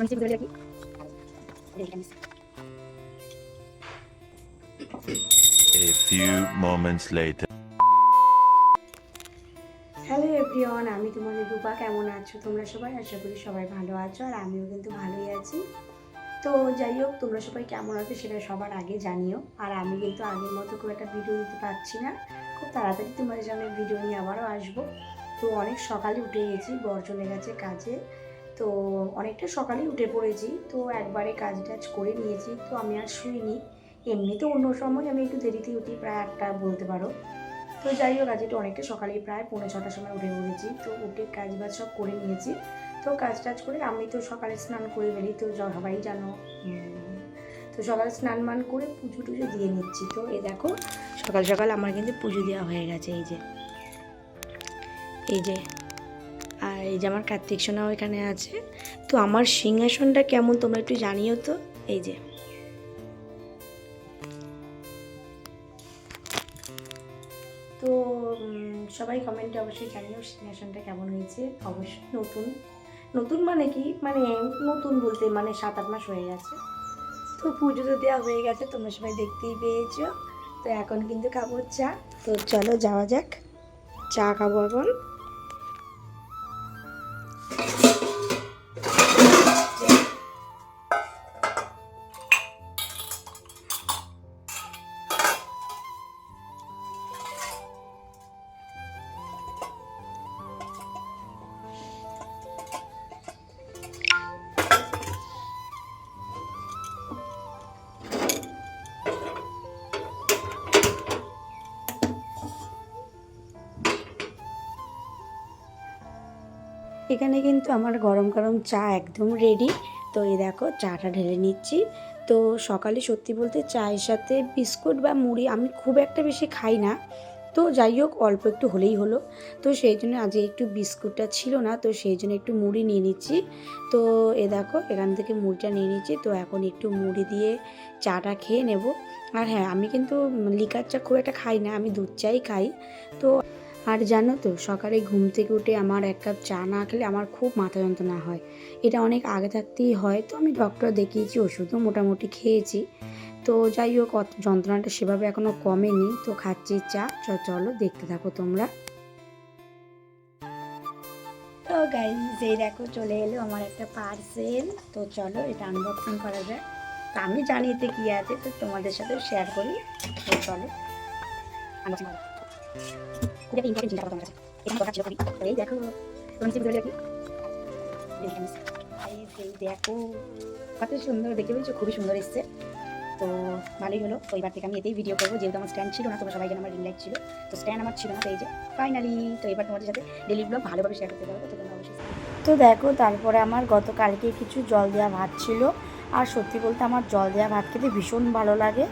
A few moments later. Hello everyone, আমি তোমাদের রূপা। কেমন আছো তোমরা সবাই? আশা করি সবাই ভালো আছো, আর আমিও কিন্তু ভালোই আছি। তো যাই হোক, তোমরা সবাই কেমন আছো সেটা সবার আগে জানিও। আর আমি কিন্তু আগের মতো খুব একটা ভিডিও দিতে পারছি না, খুব তাড়াতাড়ি তোমাদের সামনে ভিডিও নিয়ে আবারও আসবো। তো অনেক সকালে উঠে গেছি, বর চলে গেছে কাজে, তো অনেকটা সকালেই উঠে পড়েছি। তো একবারে কাজ টাজ করে নিয়েছি, তো আমি আর শুইনি। এমনি তো অন্য সময় আমি একটু দেরিতে উঠি, প্রায় 8টা বলতে পারো। তো যাই হোক, আজ একটু অনেকটা সকালেই প্রায় 5:45টার সময় উঠে পড়েছি। তো উঠে কাজ বাজ সব করে নিয়েছি। তো কাজ টাজ করে আমি তো সকালে স্নান করে বেরিয়ে, তো সবাই জানো। তো সকালে স্নান মান করে পুজো টুজো দিয়ে নিচ্ছি। তো এই দেখো, সকাল সকাল আমার কিন্তু পুজো দেওয়া হয়ে গেছে। এই যে আর এই যে আমার কার্তিক সোনাও এখানে আছে। তো আমার সিংহাসনটা কেমন তোমরা একটু জানিও তো। এই যে তো সবাই কমেন্টে অবশ্যই জানিও সিংহাসনটা কেমন হয়েছে। অবশ্যই নতুন নতুন মানে কি, মানে নতুন বলতে মানে 7-8 মাস হয়ে গেছে। তো পুজো তো দেওয়া হয়ে গেছে, তোমরা সবাই দেখতেই পেয়েছো। তো এখন কিন্তু খাবো চা। তো চলো যাওয়া যাক, চা খাবো এখন। এখানে কিন্তু আমার গরম গরম চা একদম রেডি। তো এই দেখো, চাটা ঢেলে নিচ্ছি। তো সকালে সত্যি বলতে চায়ের সাথে বিস্কুট বা মুড়ি আমি খুব একটা বেশি খাই না। তো যাই হোক, অল্প একটু হলেই হলো। তো সেই জন্য আজ একটু বিস্কুটটা ছিল না, তো সেই জন্য একটু মুড়ি নিয়ে নিচ্ছি। তো এ দেখো, এখান থেকে মুড়িটা নিয়ে নিচ্ছি। তো এখন একটু মুড়ি দিয়ে চাটা খেয়ে নেব। আর হ্যাঁ, আমি কিন্তু লিকার চা খুব একটা খাই না, আমি দুধ চাই খাই। তো আর জানো তো, সকালে ঘুম থেকে উঠে আমার 1 কাপ চা না খেলে আমার খুব মাথা যন্ত্রণা হয়। এটা অনেক আগে থাকতেই হয়। তো আমি ডক্টর দেখিয়েছি, ওষুধও মোটামুটি খেয়েছি। তো যাই হোক, যন্ত্রণাটা সেভাবে এখনও কমেনি। তো খাচ্ছি চা। চলো দেখতে থাকো তোমরা। তো গাইস, এই দেখো চলে এলো আমার একটা পার্সেল। তো চলো এটা আনবক্সিং করা যায়। তো আমি জানি এতে কী আছে, তো তোমাদের সাথে শেয়ার করি। তো চলো আনবক্সিং করা যাক। খুব একটা ইম্পর্টেন্ট জিনিস তোমার কাছে, এটা দরকার ছিল খুবই। তো এই দেখো, তোমার নিচে ভিডিও দেখি। এই দেখো, কত সুন্দর দেখতে পেয়েছো, খুবই সুন্দর এসছে। তো ভালোই হলো। তো এবার থেকে আমি এতেই ভিডিও করবো, যেহেতু আমার স্ট্যান্ড ছিল না। তোমরা সবাই জানো আমার রিং লাইট ছিল, তো স্ট্যান্ড আমার ছিল না। তো এই যে ফাইনালি, তো এবার তোমাদের সাথে ডেলি ব্লগ ভালোভাবে শেয়ার করতে পারবো। তো তোমরা অবশ্যই। তো দেখো, তারপরে আমার গতকালকে কিছু জল দেওয়া ভাত ছিল। আর সত্যি বলতে আমার জল দেওয়া ভাত খেতে ভীষণ ভালো লাগে।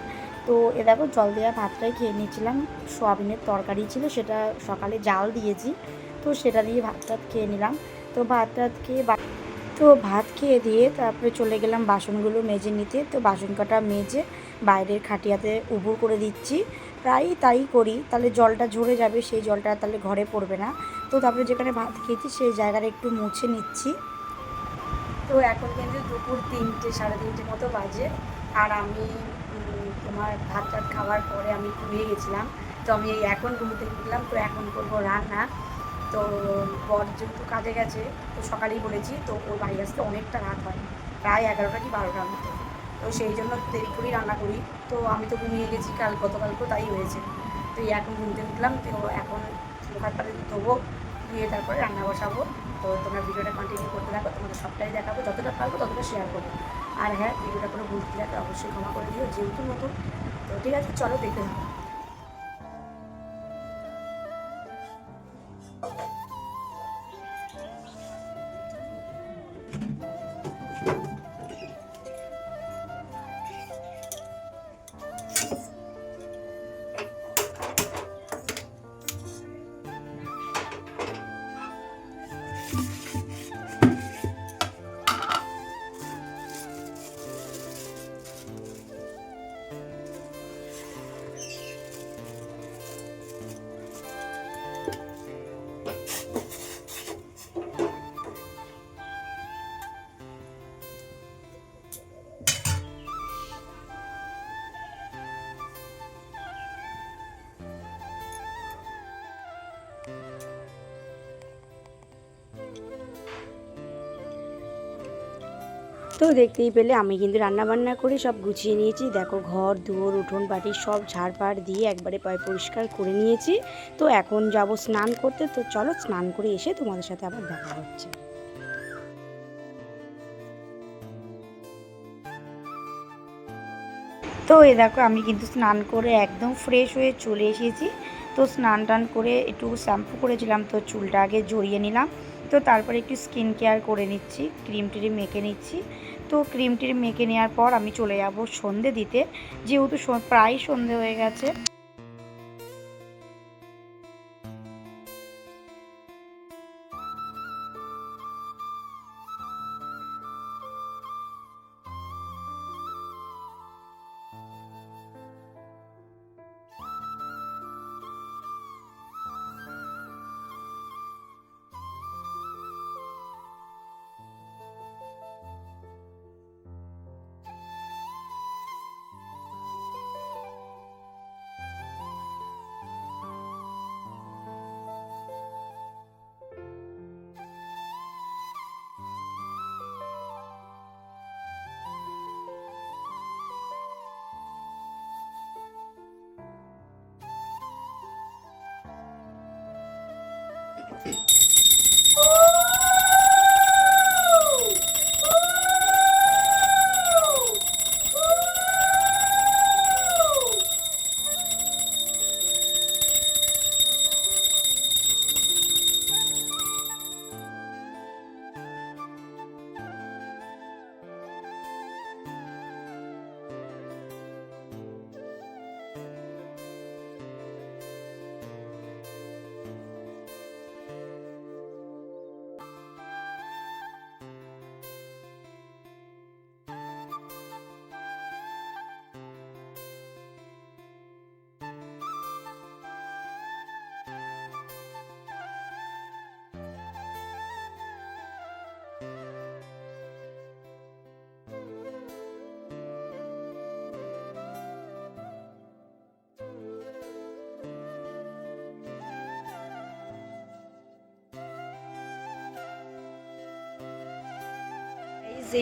তো এ দেখো, জল দেওয়া ভাতটাই খেয়ে নিয়েছিলাম। সোয়াবিনের তরকারি ছিল, সেটা সকালে জাল দিয়েছি। তো সেটা দিয়ে ভাত টাত খেয়ে নিলাম। তো ভাত টাত খেয়ে ভাত খেয়ে দিয়ে তারপরে চলে গেলাম বাসনগুলো মেজে নিতে। তো বাসন কাটা মেজে বাইরের খাটিয়াতে উবুর করে দিচ্ছি। প্রায়ই তাই করি, তাহলে জলটা ঝরে যাবে, সেই জলটা তাহলে ঘরে পড়বে না। তো তারপরে যেখানে ভাত খেয়েছি সেই জায়গাটা একটু মুছে নিচ্ছি। তো এখন কিন্তু দুপুর 3টে, 3:30 মতো বাজে। আর আমি তোমার ভাত টাত খাওয়ার পরে আমি ঘুমিয়ে গেছিলাম। তো আমি এই এখন ঘুম থেকে উঠলাম। তো এখন করবো রান্না। তো বর যেহেতু কাজে গেছে, তো সকালেই বলেছি, তো ওর বাড়ি আসতে অনেকটা রাত হয়, প্রায় 11টা কি 12টার মতো। তো সেই জন্য দেরি করেই রান্না করি। তো আমি তো ঘুমিয়ে গেছি, গতকালকেও তাই হয়েছে। তো এই এখন ঘুম থেকে উঠলাম। তো এখন হাত পাতে ধোবো, ধুয়ে তারপরে রান্না বসাবো। তো তোমরা ভিডিওটা কন্টিনিউ করতে থাকো, তোমাদের সবটাই দেখাবো, যতটা পারবো ততটা শেয়ার করবো। আর হ্যাঁ, ভিডিওটা কোনো ভুল থাকলে অবশ্যই ক্ষমা করে দিও, যেহেতু নতুন। তো ঠিক আছে, চলো দেখতে থাকো। তো দেখতেই পেলে আমি কিন্তু রান্নাবান্না করে সব গুছিয়ে নিয়েছি। দেখো ঘর দুয়ার উঠোন বাটি সব ঝাড়পাড় দিয়ে একবারে প্রায় পরিষ্কার করে নিয়েছি। তো এখন যাব স্নান করতে। তো চলো স্নান করে এসে তোমাদের সাথে আবার দেখা হচ্ছে। তো এই দেখো আমি কিন্তু স্নান করে একদম ফ্রেশ হয়ে চলে এসেছি। তো স্নান টান করে একটু শ্যাম্পু করেছিলাম, তো চুলটা আগে জড়িয়ে নিলাম। তো তারপরে একটু স্কিন কেয়ার করে নিচ্ছি, ক্রিম টিম মেখে নিচ্ছি। তো ক্রিম টিম মেখে নেওয়ার পর আমি চলে যাব সন্ধে দিতে, যেহেতু প্রায় সন্ধে হয়ে গেছে।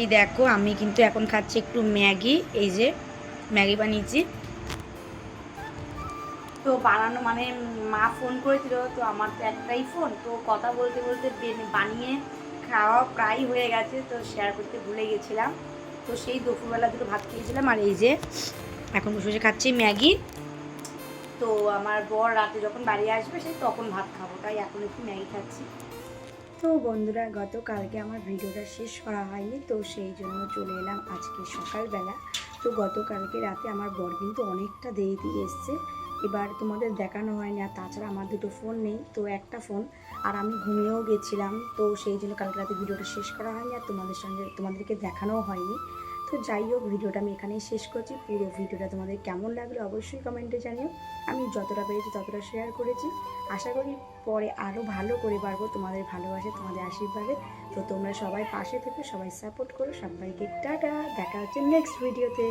এই দেখো আমি কিন্তু এখন খাচ্ছি একটু ম্যাগি। এই যে ম্যাগি বানিয়েছি। তো বানানো মানে মা ফোন করেছিল, তো আমার তো একটাই ফোন, তো কথা বলতে বলতে বানিয়ে খাওয়া প্রায় হয়ে গেছে, তো শেয়ার করতে ভুলে গেছিলাম। তো সেই দুপুরবেলা দুটো ভাত খেয়েছিলাম, আর এই যে এখন বসে বসে খাচ্ছি ম্যাগি। তো আমার বর রাতে যখন বাড়ি আসবে সেই তখন ভাত খাবো, তাই এখন একটু ম্যাগি খাচ্ছি। তো বন্ধুরা গতকালকে আমার ভিডিওটা শেষ করা হয়নি, তো সেই জন্য চলে এলাম আজকে সকালবেলা। তো গতকালকে রাতে আমার বর কিন্তু অনেকটা দেরি দিয়ে এসছে, এবার তোমাদের দেখানো হয়নি। আর তাছাড়া আমার দুটো ফোন নেই, তো একটা ফোন, আর আমি ঘুমিয়েও গেছিলাম, তো সেই জন্য কালকে রাতে ভিডিওটা শেষ করা হয়নি আর তোমাদেরকে দেখানোও হয়নি। তো যাই হোক ভিডিওটা আমি এখানেই শেষ করছি। পুরো ভিডিওটা তোমাদের কেমন লাগলো অবশ্যই কমেন্টে জানিও। আমি যতটা পেরেছি ততটা শেয়ার করেছি। আশা করি পরে আরও ভালো করে পারবো তোমাদের ভালোবাসে, তোমাদের আশীর্বাদে। তো তোমরা সবাই পাশে থেকে সবাই সাপোর্ট করো। সবাইকে টাটা, দেখা হচ্ছে নেক্সট ভিডিওতে।